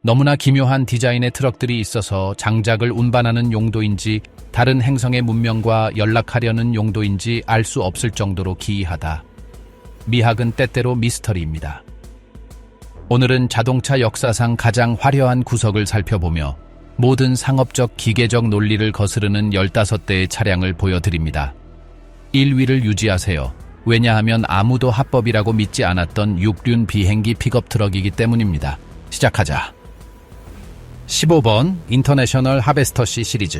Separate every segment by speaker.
Speaker 1: 너무나 기묘한 디자인의 트럭들이 있어서 장작을 운반하는 용도인지 다른 행성의 문명과 연락하려는 용도인지 알 수 없을 정도로 기이하다. 미학은 때때로 미스터리입니다. 오늘은 자동차 역사상 가장 화려한 구석을 살펴보며 모든 상업적 기계적 논리를 거스르는 15대의 차량을 보여드립니다. 1위를 유지하세요. 왜냐하면 아무도 합법이라고 믿지 않았던 육륜 비행기 픽업 트럭이기 때문입니다. 시작하자. 15번 인터내셔널 하베스터 C 시리즈.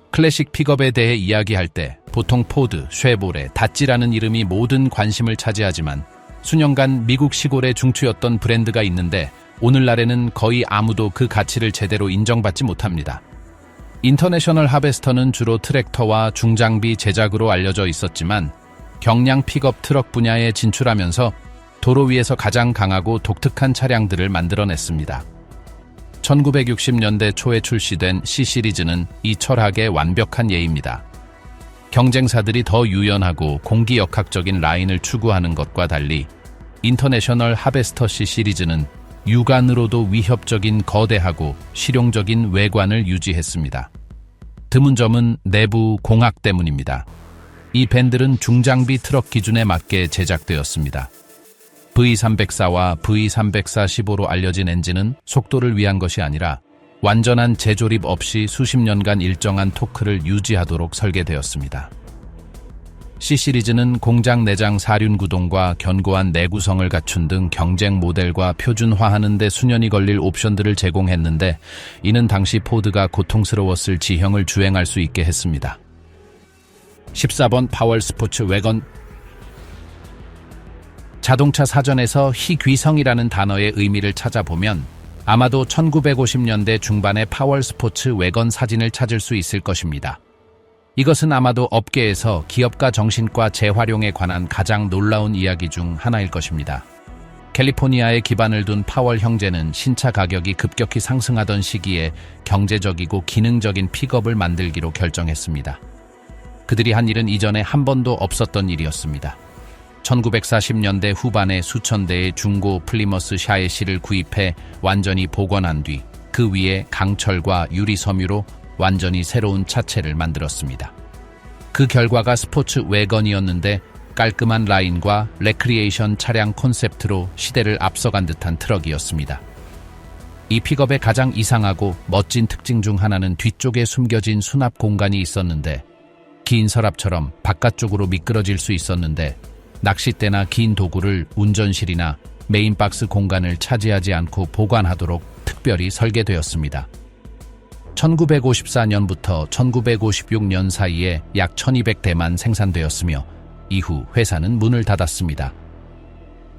Speaker 1: 클래식 픽업에 대해 이야기할 때 보통 포드, 쉐보레, 다찌라는 이름이 모든 관심을 차지하지만 수년간 미국 시골의 중추였던 브랜드가 있는데 오늘날에는 거의 아무도 그 가치를 제대로 인정받지 못합니다. 인터내셔널 하베스터는 주로 트랙터와 중장비 제작으로 알려져 있었지만 경량 픽업 트럭 분야에 진출하면서 도로 위에서 가장 강하고 독특한 차량들을 만들어냈습니다. 1960년대 초에 출시된 C 시리즈는 이 철학의 완벽한 예입니다. 경쟁사들이 더 유연하고 공기역학적인 라인을 추구하는 것과 달리 인터내셔널 하베스터 C 시리즈는 육안으로도 위협적인 거대하고 실용적인 외관을 유지했습니다. 드문 점은 내부 공학 때문입니다. 이 밴들은 중장비 트럭 기준에 맞게 제작되었습니다. V304와 V304-15로 알려진 엔진은 속도를 위한 것이 아니라 완전한 재조립 없이 수십 년간 일정한 토크를 유지하도록 설계되었습니다. C 시리즈는 공장 내장 사륜 구동과 견고한 내구성을 갖춘 등 경쟁 모델과 표준화하는 데 수년이 걸릴 옵션들을 제공했는데 이는 당시 포드가 고통스러웠을 지형을 주행할 수 있게 했습니다. 14번 파월 스포츠 외건. 자동차 사전에서 희귀성이라는 단어의 의미를 찾아보면 아마도 1950년대 중반의 파월 스포츠 외건 사진을 찾을 수 있을 것입니다. 이것은 아마도 업계에서 기업가 정신과 재활용에 관한 가장 놀라운 이야기 중 하나일 것입니다. 캘리포니아에 기반을 둔 파월 형제는 신차 가격이 급격히 상승하던 시기에 경제적이고 기능적인 픽업을 만들기로 결정했습니다. 그들이 한 일은 이전에 한 번도 없었던 일이었습니다. 1940년대 후반에 수천 대의 중고 플리머스 샤에시를 구입해 완전히 복원한 뒤 그 위에 강철과 유리 섬유로 완전히 새로운 차체를 만들었습니다. 그 결과가 스포츠 외건이었는데 깔끔한 라인과 레크리에이션 차량 콘셉트로 시대를 앞서간 듯한 트럭이었습니다. 이 픽업의 가장 이상하고 멋진 특징 중 하나는 뒤쪽에 숨겨진 수납 공간이 있었는데 긴 서랍처럼 바깥쪽으로 미끄러질 수 있었는데 낚싯대나 긴 도구를 운전실이나 메인박스 공간을 차지하지 않고 보관하도록 특별히 설계되었습니다. 1954년부터 1956년 사이에 약 1200대만 생산되었으며 이후 회사는 문을 닫았습니다.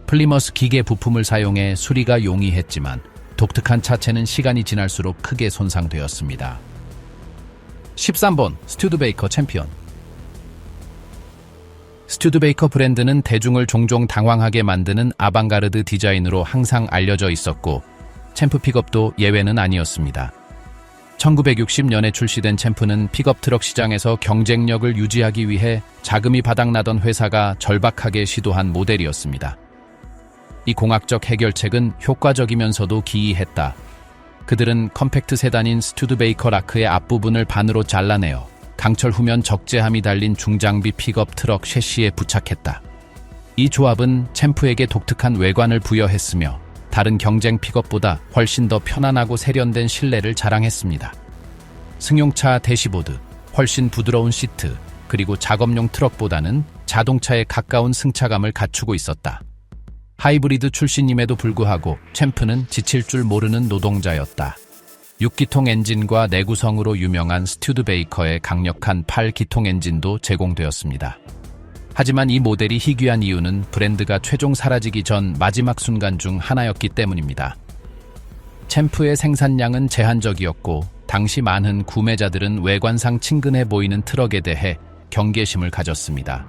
Speaker 1: 플리머스 기계 부품을 사용해 수리가 용이했지만 독특한 차체는 시간이 지날수록 크게 손상되었습니다. 13번 스튜드베이커 챔피언. 스튜드베이커 브랜드는 대중을 종종 당황하게 만드는 아방가르드 디자인으로 항상 알려져 있었고 챔프 픽업도 예외는 아니었습니다. 1960년에 출시된 챔프는 픽업 트럭 시장에서 경쟁력을 유지하기 위해 자금이 바닥나던 회사가 절박하게 시도한 모델이었습니다. 이 공학적 해결책은 효과적이면서도 기이했다. 그들은 컴팩트 세단인 스튜드베이커 라크의 앞부분을 반으로 잘라내어 강철 후면 적재함이 달린 중장비 픽업 트럭 셰시에 부착했다. 이 조합은 챔프에게 독특한 외관을 부여했으며 다른 경쟁 픽업보다 훨씬 더 편안하고 세련된 실내를 자랑했습니다. 승용차 대시보드, 훨씬 부드러운 시트, 그리고 작업용 트럭보다는 자동차에 가까운 승차감을 갖추고 있었다. 하이브리드 출신임에도 불구하고 챔프는 지칠 줄 모르는 노동자였다. 6기통 엔진과 내구성으로 유명한 스튜드베이커의 강력한 8기통 엔진도 제공되었습니다. 하지만 이 모델이 희귀한 이유는 브랜드가 최종 사라지기 전 마지막 순간 중 하나였기 때문입니다. 챔프의 생산량은 제한적이었고 당시 많은 구매자들은 외관상 친근해 보이는 트럭에 대해 경계심을 가졌습니다.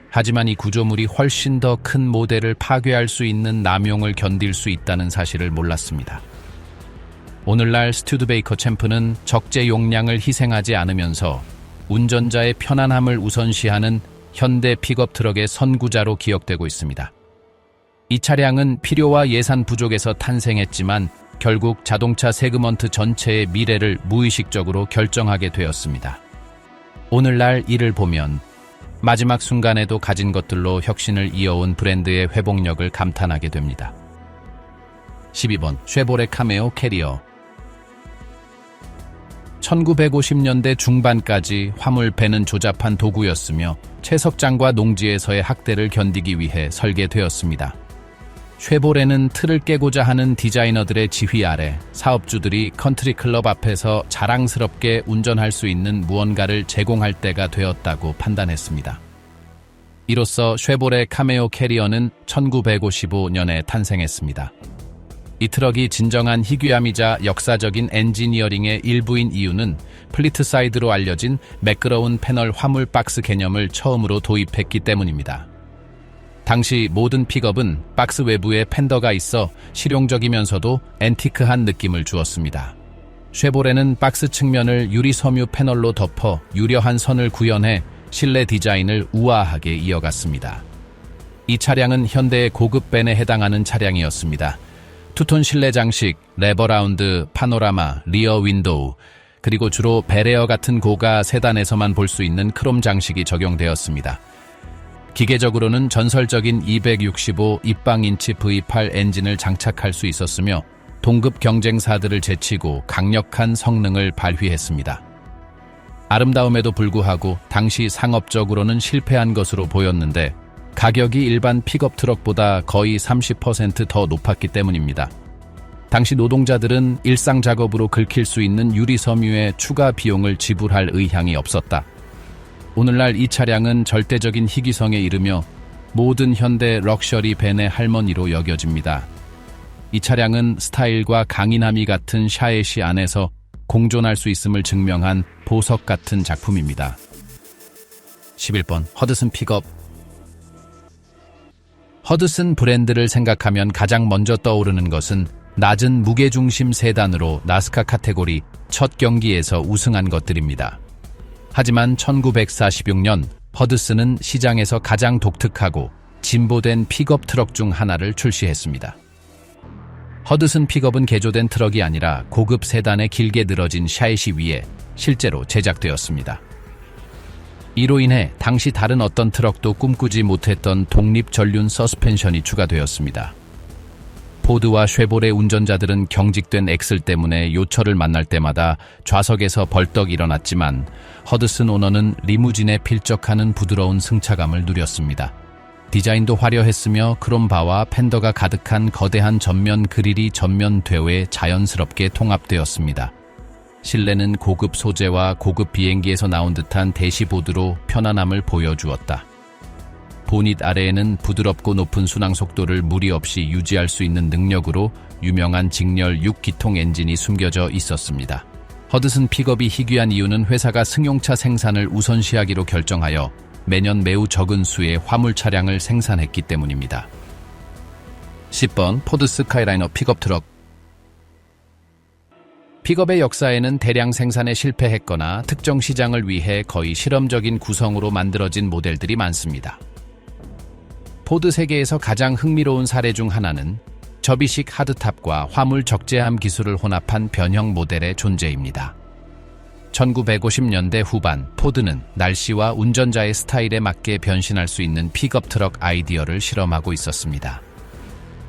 Speaker 1: 하지만 이 구조물이 훨씬 더 큰 모델을 파괴할 수 있는 남용을 견딜 수 있다는 사실을 몰랐습니다. 오늘날 스튜드베이커 챔프는 적재 용량을 희생하지 않으면서 운전자의 편안함을 우선시하는 현대 픽업 트럭의 선구자로 기억되고 있습니다. 이 차량은 필요와 예산 부족에서 탄생했지만 결국 자동차 세그먼트 전체의 미래를 무의식적으로 결정하게 되었습니다. 오늘날 이를 보면 마지막 순간에도 가진 것들로 혁신을 이어온 브랜드의 회복력을 감탄하게 됩니다. 12번 쉐보레 카메오 캐리어. 1950년대 중반까지 화물 배는 조잡한 도구였으며 채석장과 농지에서의 학대를 견디기 위해 설계되었습니다. 쉐보레는 틀을 깨고자 하는 디자이너들의 지휘 아래 사업주들이 컨트리클럽 앞에서 자랑스럽게 운전할 수 있는 무언가를 제공할 때가 되었다고 판단했습니다. 이로써 쉐보레 카메오 캐리어는 1955년에 탄생했습니다. 이 트럭이 진정한 희귀함이자 역사적인 엔지니어링의 일부인 이유는 플리트 사이드로 알려진 매끄러운 패널 화물 박스 개념을 처음으로 도입했기 때문입니다. 당시 모든 픽업은 박스 외부에 팬더가 있어 실용적이면서도 앤티크한 느낌을 주었습니다. 쉐보레는 박스 측면을 유리 섬유 패널로 덮어 유려한 선을 구현해 실내 디자인을 우아하게 이어갔습니다. 이 차량은 현대의 고급 밴에 해당하는 차량이었습니다. 투톤 실내 장식, 레버라운드, 파노라마, 리어 윈도우, 그리고 주로 베레어 같은 고가 세단에서만 볼 수 있는 크롬 장식이 적용되었습니다. 기계적으로는 전설적인 265 입방인치 V8 엔진을 장착할 수 있었으며 동급 경쟁사들을 제치고 강력한 성능을 발휘했습니다. 아름다움에도 불구하고 당시 상업적으로는 실패한 것으로 보였는데 가격이 일반 픽업 트럭보다 거의 30% 더 높았기 때문입니다. 당시 노동자들은 일상 작업으로 긁힐 수 있는 유리 섬유에 추가 비용을 지불할 의향이 없었다. 오늘날 이 차량은 절대적인 희귀성에 이르며 모든 현대 럭셔리 밴의 할머니로 여겨집니다. 이 차량은 스타일과 강인함이 같은 샤에시 안에서 공존할 수 있음을 증명한 보석 같은 작품입니다. 11번 허드슨 픽업. 허드슨 브랜드를 생각하면 가장 먼저 떠오르는 것은 낮은 무게중심 세단으로 나스카 카테고리 첫 경기에서 우승한 것들입니다. 하지만 1946년 허드슨은 시장에서 가장 독특하고 진보된 픽업 트럭 중 하나를 출시했습니다. 허드슨 픽업은 개조된 트럭이 아니라 고급 세단의 길게 늘어진 샤이시 위에 실제로 제작되었습니다. 이로 인해 당시 다른 어떤 트럭도 꿈꾸지 못했던 독립 전륜 서스펜션이 추가되었습니다. 포드와 쉐보레 운전자들은 경직된 엑셀 때문에 요철을 만날 때마다 좌석에서 벌떡 일어났지만 허드슨 오너는 리무진에 필적하는 부드러운 승차감을 누렸습니다. 디자인도 화려했으며 크롬바와 팬더가 가득한 거대한 전면 그릴이 전면 대회에 자연스럽게 통합되었습니다. 실내는 고급 소재와 고급 비행기에서 나온 듯한 대시보드로 편안함을 보여주었다. 보닛 아래에는 부드럽고 높은 순항 속도를 무리 없이 유지할 수 있는 능력으로 유명한 직렬 6기통 엔진이 숨겨져 있었습니다. 허드슨 픽업이 희귀한 이유는 회사가 승용차 생산을 우선시하기로 결정하여 매년 매우 적은 수의 화물 차량을 생산했기 때문입니다. 10번 포드 스카이라이너 픽업 트럭. 픽업의 역사에는 대량 생산에 실패했거나 특정 시장을 위해 거의 실험적인 구성으로 만들어진 모델들이 많습니다. 포드 세계에서 가장 흥미로운 사례 중 하나는 접이식 하드탑과 화물 적재함 기술을 혼합한 변형 모델의 존재입니다. 1950년대 후반 포드는 날씨와 운전자의 스타일에 맞게 변신할 수 있는 픽업 트럭 아이디어를 실험하고 있었습니다.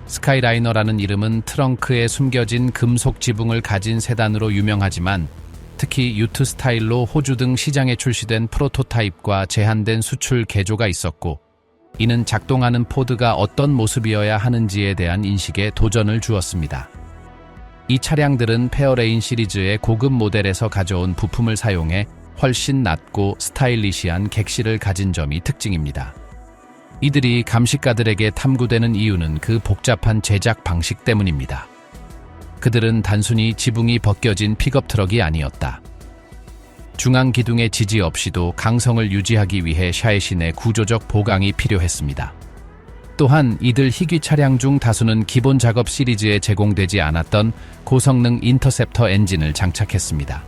Speaker 1: 스카이라이너라는 이름은 트렁크에 숨겨진 금속 지붕을 가진 세단으로 유명하지만 특히 유트 스타일로 호주 등 시장에 출시된 프로토타입과 제한된 수출 개조가 있었고 이는 작동하는 포드가 어떤 모습이어야 하는지에 대한 인식에 도전을 주었습니다. 이 차량들은 페어레인 시리즈의 고급 모델에서 가져온 부품을 사용해 훨씬 낮고 스타일리시한 객실을 가진 점이 특징입니다. 이들이 감식가들에게 탐구되는 이유는 그 복잡한 제작 방식 때문입니다. 그들은 단순히 지붕이 벗겨진 픽업 트럭이 아니었다. 중앙 기둥의 지지 없이도 강성을 유지하기 위해 샤에시 내 구조적 보강이 필요했습니다. 또한 이들 희귀 차량 중 다수는 기본 작업 시리즈에 제공되지 않았던 고성능 인터셉터 엔진을 장착했습니다.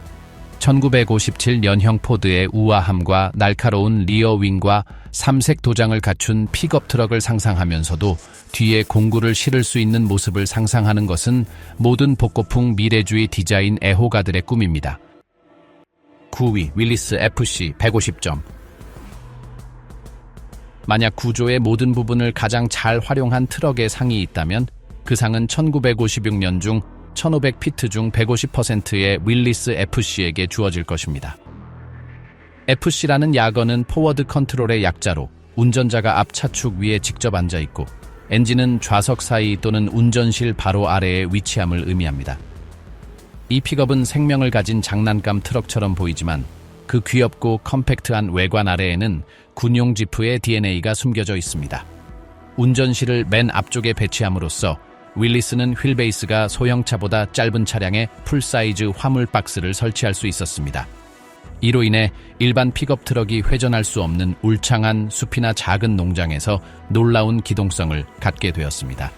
Speaker 1: 1957년형 포드의 우아함과 날카로운 리어윙과 삼색 도장을 갖춘 픽업 트럭을 상상하면서도 뒤에 공구를 실을 수 있는 모습을 상상하는 것은 모든 복고풍 미래주의 디자인 애호가들의 꿈입니다. 9위 윌리스 FC 150점. 만약 구조의 모든 부분을 가장 잘 활용한 트럭의 상이 있다면 그 상은 1956년 중 1500피트 중 150%의 윌리스 FC에게 주어질 것입니다. FC라는 약어는 포워드 컨트롤의 약자로 운전자가 앞 차축 위에 직접 앉아있고 엔진은 좌석 사이 또는 운전실 바로 아래에 위치함을 의미합니다. 이 픽업은 생명을 가진 장난감 트럭처럼 보이지만 그 귀엽고 컴팩트한 외관 아래에는 군용 지프의 DNA가 숨겨져 있습니다. 운전실을 맨 앞쪽에 배치함으로써 윌리스는 휠베이스가 소형차보다 짧은 차량에 풀사이즈 화물 박스를 설치할 수 있었습니다. 이로 인해 일반 픽업 트럭이 회전할 수 없는 울창한 숲이나 작은 농장에서 놀라운 기동성을 갖게 되었습니다.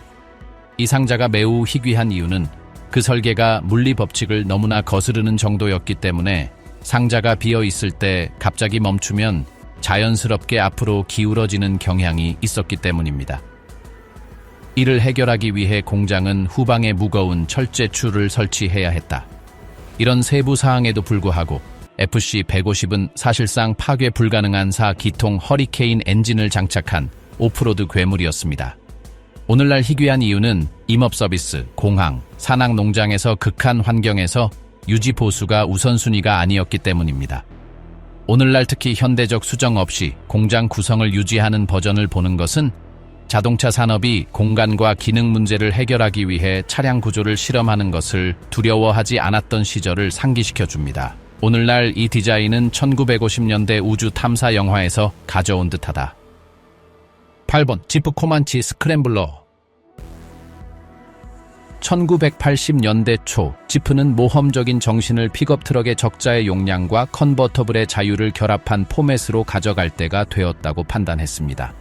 Speaker 1: 이 상자가 매우 희귀한 이유는 그 설계가 물리 법칙을 너무나 거스르는 정도였기 때문에 상자가 비어 있을 때 갑자기 멈추면 자연스럽게 앞으로 기울어지는 경향이 있었기 때문입니다. 이를 해결하기 위해 공장은 후방에 무거운 철제줄을 설치해야 했다. 이런 세부 사항에도 불구하고 FC150은 사실상 파괴 불가능한 4기통 허리케인 엔진을 장착한 오프로드 괴물이었습니다. 오늘날 희귀한 이유는 임업 서비스, 공항, 산악 농장에서 극한 환경에서 유지 보수가 우선순위가 아니었기 때문입니다. 오늘날 특히 현대적 수정 없이 공장 구성을 유지하는 버전을 보는 것은 자동차 산업이 공간과 기능 문제를 해결하기 위해 차량 구조를 실험하는 것을 두려워하지 않았던 시절을 상기시켜 줍니다. 오늘날 이 디자인은 1950년대 우주 탐사 영화에서 가져온 듯하다. 8번 지프 코만치 스크램블러. 1980년대 초 지프는 모험적인 정신을 픽업 트럭의 적자의 용량과 컨버터블의 자유를 결합한 포맷으로 가져갈 때가 되었다고 판단했습니다.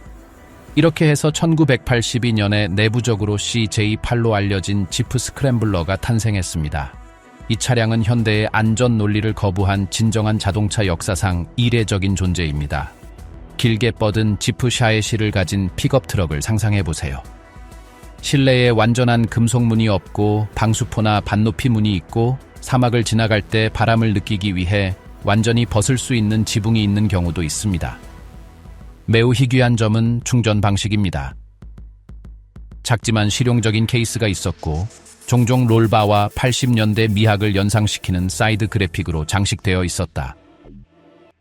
Speaker 1: 이렇게 해서 1982년에 내부적으로 CJ8로 알려진 지프 스크램블러가 탄생했습니다. 이 차량은 현대의 안전 논리를 거부한 진정한 자동차 역사상 이례적인 존재입니다. 길게 뻗은 지프 샤에시를 가진 픽업 트럭을 상상해보세요. 실내에 완전한 금속문이 없고 방수포나 반높이 문이 있고 사막을 지나갈 때 바람을 느끼기 위해 완전히 벗을 수 있는 지붕이 있는 경우도 있습니다. 매우 희귀한 점은 충전 방식입니다. 작지만 실용적인 케이스가 있었고 종종 롤바와 80년대 미학을 연상시키는 사이드 그래픽으로 장식되어 있었다.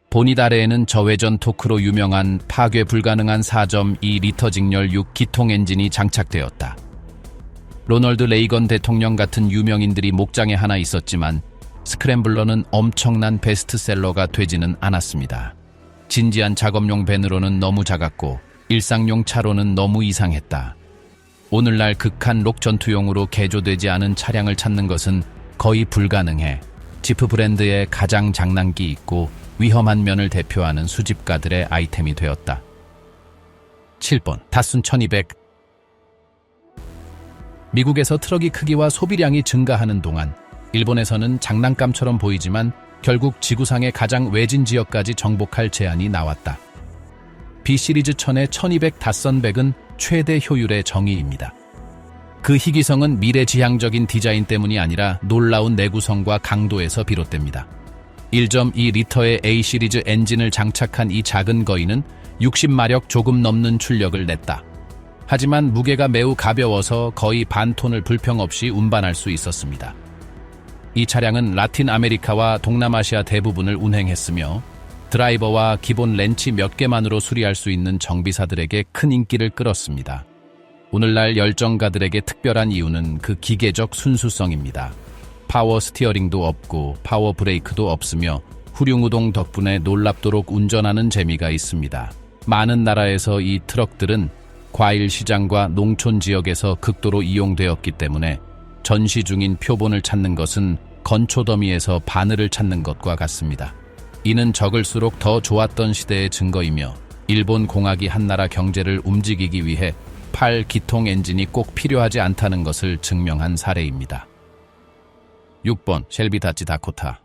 Speaker 1: 보닛 아래에는 저회전 토크로 유명한 파괴 불가능한 4.2리터 직렬 6기통 엔진이 장착되었다. 로널드 레이건 대통령 같은 유명인들이 목장에 하나 있었지만 스크램블러는 엄청난 베스트셀러가 되지는 않았습니다. 진지한 작업용 밴으로는 너무 작았고 일상용 차로는 너무 이상했다. 오늘날 극한 록 전투용으로 개조되지 않은 차량을 찾는 것은 거의 불가능해 지프 브랜드의 가장 장난기 있고 위험한 면을 대표하는 수집가들의 아이템이 되었다. 7번 다순 1200. 미국에서 트럭이 크기와 소비량이 증가하는 동안 일본에서는 장난감처럼 보이지만 결국 지구상의 가장 외진 지역까지 정복할 제안이 나왔다. B시리즈 1000의 1200 다선백은 최대 효율의 정의입니다. 그 희귀성은 미래지향적인 디자인 때문이 아니라 놀라운 내구성과 강도에서 비롯됩니다. 1.2리터의 A시리즈 엔진을 장착한 이 작은 거인은 60마력 조금 넘는 출력을 냈다. 하지만 무게가 매우 가벼워서 거의 반톤을 불평 없이 운반할 수 있었습니다. 이 차량은 라틴 아메리카와 동남아시아 대부분을 운행했으며 드라이버와 기본 렌치 몇 개만으로 수리할 수 있는 정비사들에게 큰 인기를 끌었습니다. 오늘날 열정가들에게 특별한 이유는 그 기계적 순수성입니다. 파워 스티어링도 없고 파워 브레이크도 없으며 후륜우동 덕분에 놀랍도록 운전하는 재미가 있습니다. 많은 나라에서 이 트럭들은 과일 시장과 농촌 지역에서 극도로 이용되었기 때문에 전시 중인 표본을 찾는 것은 건초더미에서 바늘을 찾는 것과 같습니다. 이는 적을수록 더 좋았던 시대의 증거이며 일본 공학이 한나라 경제를 움직이기 위해 8기통 엔진이 꼭 필요하지 않다는 것을 증명한 사례입니다. 6번 셸비 다치 다코타.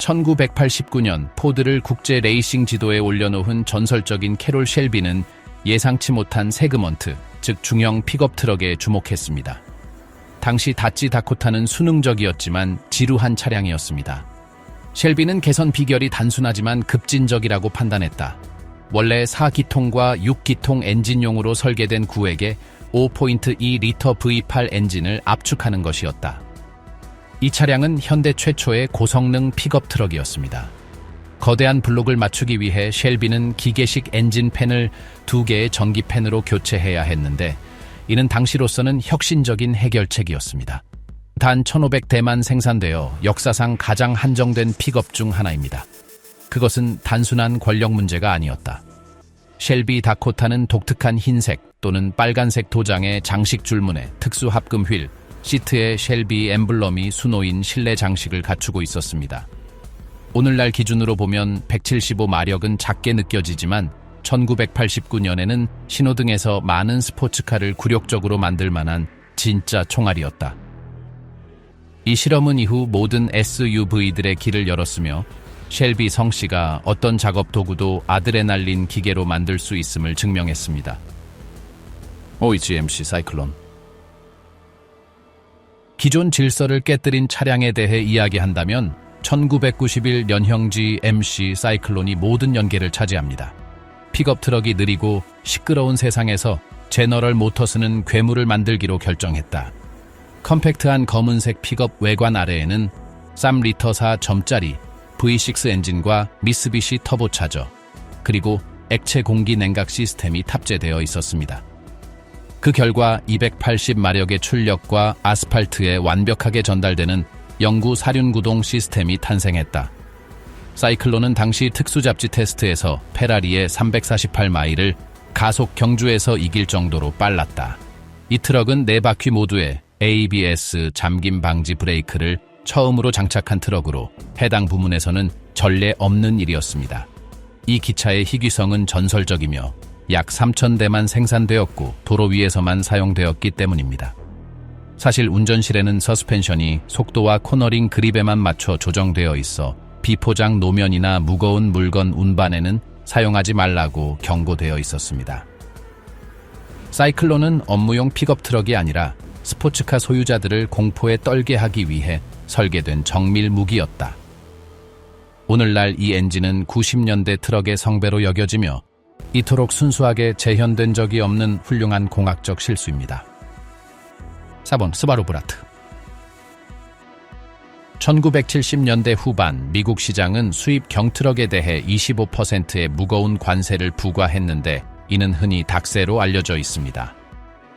Speaker 1: 1989년 포드를 국제 레이싱 지도에 올려놓은 전설적인 캐롤 셸비는 예상치 못한 세그먼트, 즉 중형 픽업 트럭에 주목했습니다. 당시 다찌 다코타는 수능적이었지만 지루한 차량이었습니다. 셸비는 개선 비결이 단순하지만 급진적이라고 판단했다. 원래 4기통과 6기통 엔진용으로 설계된 구획에 5.2리터 V8 엔진을 압축하는 것이었다. 이 차량은 현대 최초의 고성능 픽업 트럭이었습니다. 거대한 블록을 맞추기 위해 셸비는 기계식 엔진팬을 2개의 전기팬으로 교체해야 했는데 이는 당시로서는 혁신적인 해결책이었습니다. 단 1,500대만 생산되어 역사상 가장 한정된 픽업 중 하나입니다. 그것은 단순한 권력 문제가 아니었다. 셸비 다코타는 독특한 흰색 또는 빨간색 도장의 장식 줄무늬, 특수 합금 휠, 시트에 셸비 엠블럼이 수놓인 실내 장식을 갖추고 있었습니다. 오늘날 기준으로 보면 175마력은 작게 느껴지지만 1989년에는 신호등에서 많은 스포츠카를 굴욕적으로 만들 만한 진짜 총알이었다. 이 실험은 이후 모든 SUV들의 길을 열었으며 셸비 성씨가 어떤 작업 도구도 아드레날린 기계로 만들 수 있음을 증명했습니다. OEGMC 사이클론. 기존 질서를 깨뜨린 차량에 대해 이야기한다면 1991년형 GMC 사이클론이 모든 연계를 차지합니다. 픽업 트럭이 느리고 시끄러운 세상에서 제너럴 모터스는 괴물을 만들기로 결정했다. 컴팩트한 검은색 픽업 외관 아래에는 3리터사 점짜리 V6 엔진과 미쓰비시 터보차저, 그리고 액체 공기 냉각 시스템이 탑재되어 있었습니다. 그 결과 280마력의 출력과 아스팔트에 완벽하게 전달되는 영구 사륜구동 시스템이 탄생했다. 사이클론은 당시 특수잡지 테스트에서 페라리의 348마일을 가속 경주에서 이길 정도로 빨랐다. 이 트럭은 4바퀴 모두에 ABS 잠김 방지 브레이크를 처음으로 장착한 트럭으로 해당 부문에서는 전례 없는 일이었습니다. 이 기차의 희귀성은 전설적이며 약 3,000대만 생산되었고 도로 위에서만 사용되었기 때문입니다. 사실 운전실에는 서스펜션이 속도와 코너링 그립에만 맞춰 조정되어 있어 비포장 노면이나 무거운 물건 운반에는 사용하지 말라고 경고되어 있었습니다. 사이클론은 업무용 픽업 트럭이 아니라 스포츠카 소유자들을 공포에 떨게 하기 위해 설계된 정밀 무기였다. 오늘날 이 엔진은 90년대 트럭의 성배로 여겨지며 이토록 순수하게 재현된 적이 없는 훌륭한 공학적 실수입니다. 4번 스바루 브라트. 1970년대 후반 미국 시장은 수입 경트럭에 대해 25%의 무거운 관세를 부과했는데 이는 흔히 닥세로 알려져 있습니다.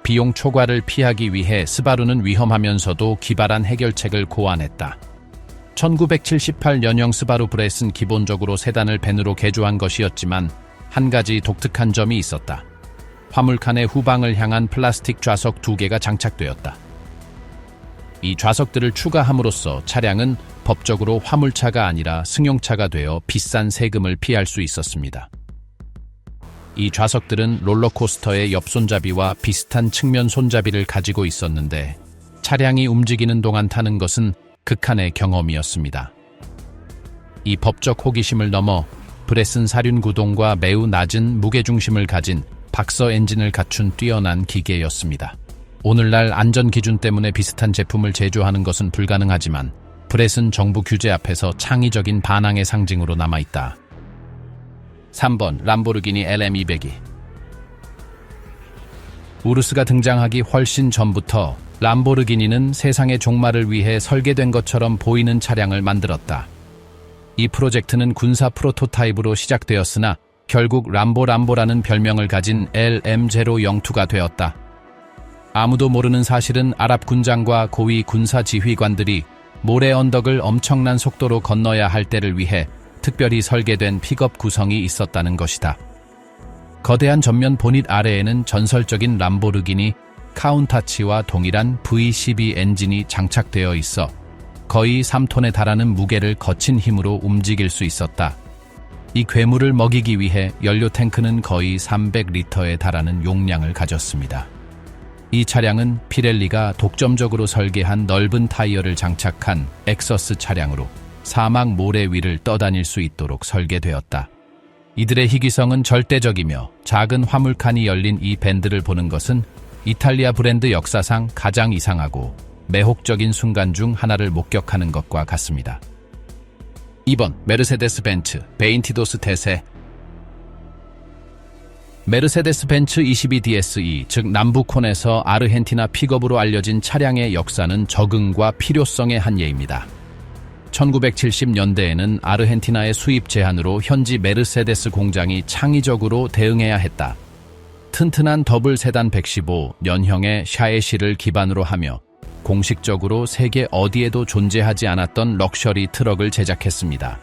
Speaker 1: 비용 초과를 피하기 위해 스바루는 위험하면서도 기발한 해결책을 고안했다. 1978년형 스바루 브렛은 기본적으로 세단을 벤으로 개조한 것이었지만 한 가지 독특한 점이 있었다. 화물칸의 후방을 향한 플라스틱 좌석 2개가 장착되었다. 이 좌석들을 추가함으로써 차량은 법적으로 화물차가 아니라 승용차가 되어 비싼 세금을 피할 수 있었습니다. 이 좌석들은 롤러코스터의 옆 손잡이와 비슷한 측면 손잡이를 가지고 있었는데 차량이 움직이는 동안 타는 것은 극한의 경험이었습니다. 이 법적 호기심을 넘어 브렛은 사륜 구동과 매우 낮은 무게중심을 가진 박서 엔진을 갖춘 뛰어난 기계였습니다. 오늘날 안전 기준 때문에 비슷한 제품을 제조하는 것은 불가능하지만 브렛은 정부 규제 앞에서 창의적인 반항의 상징으로 남아있다. 3번 람보르기니 LM200이. 우루스가 등장하기 훨씬 전부터 람보르기니는 세상의 종말을 위해 설계된 것처럼 보이는 차량을 만들었다. 이 프로젝트는 군사 프로토타입으로 시작되었으나 결국 람보라는 별명을 가진 LM002가 되었다. 아무도 모르는 사실은 아랍 군장과 고위 군사 지휘관들이 모래 언덕을 엄청난 속도로 건너야 할 때를 위해 특별히 설계된 픽업 구성이 있었다는 것이다. 거대한 전면 보닛 아래에는 전설적인 람보르기니 카운타치와 동일한 V12 엔진이 장착되어 있어 거의 3톤에 달하는 무게를 거친 힘으로 움직일 수 있었다. 이 괴물을 먹이기 위해 연료 탱크는 거의 300리터에 달하는 용량을 가졌습니다. 이 차량은 피렐리가 독점적으로 설계한 넓은 타이어를 장착한 엑서스 차량으로 사막 모래 위를 떠다닐 수 있도록 설계되었다. 이들의 희귀성은 절대적이며 작은 화물칸이 열린 이 밴드를 보는 것은 이탈리아 브랜드 역사상 가장 이상하고 매혹적인 순간 중 하나를 목격하는 것과 같습니다. 2번 메르세데스 벤츠 베인티도스 대세. 메르세데스 벤츠 22DSE, 즉 남부콘에서 아르헨티나 픽업으로 알려진 차량의 역사는 적응과 필요성의 한 예입니다. 1970년대에는 아르헨티나의 수입 제한으로 현지 메르세데스 공장이 창의적으로 대응해야 했다. 튼튼한 더블 세단 115년형의 샤에시를 기반으로 하며 공식적으로 세계 어디에도 존재하지 않았던 럭셔리 트럭을 제작했습니다.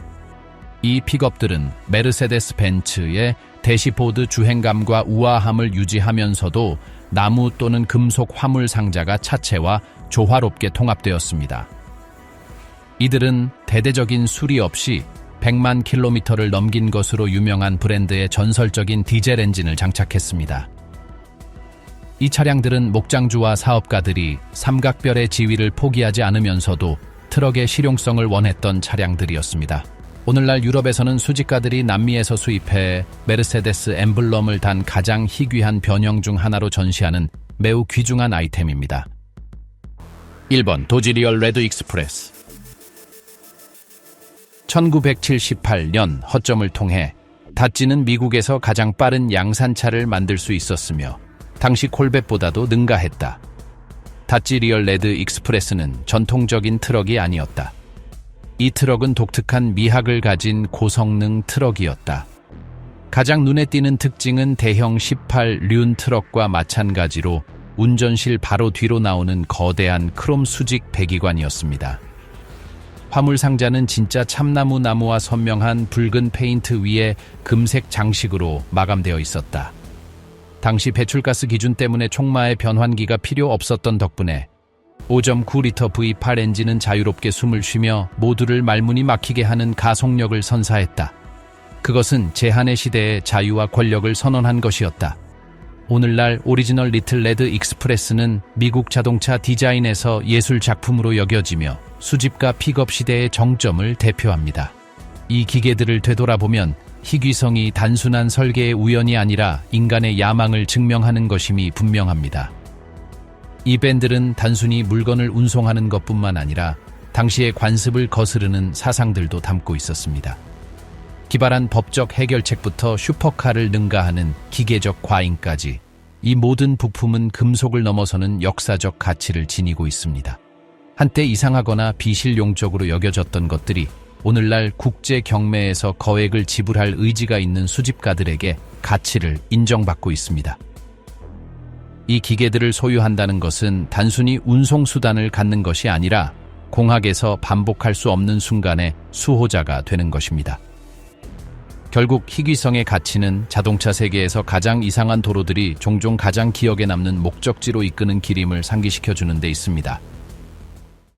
Speaker 1: 이 픽업들은 메르세데스 벤츠의 대시보드 주행감과 우아함을 유지하면서도 나무 또는 금속 화물 상자가 차체와 조화롭게 통합되었습니다. 이들은 대대적인 수리 없이 100만 킬로미터를 넘긴 것으로 유명한 브랜드의 전설적인 디젤 엔진을 장착했습니다. 이 차량들은 목장주와 사업가들이 삼각별의 지위를 포기하지 않으면서도 트럭의 실용성을 원했던 차량들이었습니다. 오늘날 유럽에서는 수집가들이 남미에서 수입해 메르세데스 엠블럼을 단 가장 희귀한 변형 중 하나로 전시하는 매우 귀중한 아이템입니다. 1번 도지 리얼 레드 익스프레스. 1978년 허점을 통해 다찌는 미국에서 가장 빠른 양산차를 만들 수 있었으며 당시 콜벳보다도 능가했다. 다찌 리얼 레드 익스프레스는 전통적인 트럭이 아니었다. 이 트럭은 독특한 미학을 가진 고성능 트럭이었다. 가장 눈에 띄는 특징은 대형 18륜 트럭과 마찬가지로 운전실 바로 뒤로 나오는 거대한 크롬 수직 배기관이었습니다. 화물 상자는 진짜 참나무 나무와 선명한 붉은 페인트 위에 금색 장식으로 마감되어 있었다. 당시 배출가스 기준 때문에 촉마의 변환기가 필요 없었던 덕분에 5.9리터 V8 엔진은 자유롭게 숨을 쉬며 모두를 말문이 막히게 하는 가속력을 선사했다. 그것은 제한의 시대에 자유와 권력을 선언한 것이었다. 오늘날 오리지널 리틀 레드 익스프레스는 미국 자동차 디자인에서 예술 작품으로 여겨지며 수집가 픽업 시대의 정점을 대표합니다. 이 기계들을 되돌아보면 희귀성이 단순한 설계의 우연이 아니라 인간의 야망을 증명하는 것임이 분명합니다. 이 밴들은 단순히 물건을 운송하는 것뿐만 아니라 당시의 관습을 거스르는 사상들도 담고 있었습니다. 기발한 법적 해결책부터 슈퍼카를 능가하는 기계적 과잉까지 이 모든 부품은 금속을 넘어서는 역사적 가치를 지니고 있습니다. 한때 이상하거나 비실용적으로 여겨졌던 것들이 오늘날 국제 경매에서 거액을 지불할 의지가 있는 수집가들에게 가치를 인정받고 있습니다. 이 기계들을 소유한다는 것은 단순히 운송수단을 갖는 것이 아니라 공학에서 반복할 수 없는 순간의 수호자가 되는 것입니다. 결국 희귀성의 가치는 자동차 세계에서 가장 이상한 도로들이 종종 가장 기억에 남는 목적지로 이끄는 길임을 상기시켜주는 데 있습니다.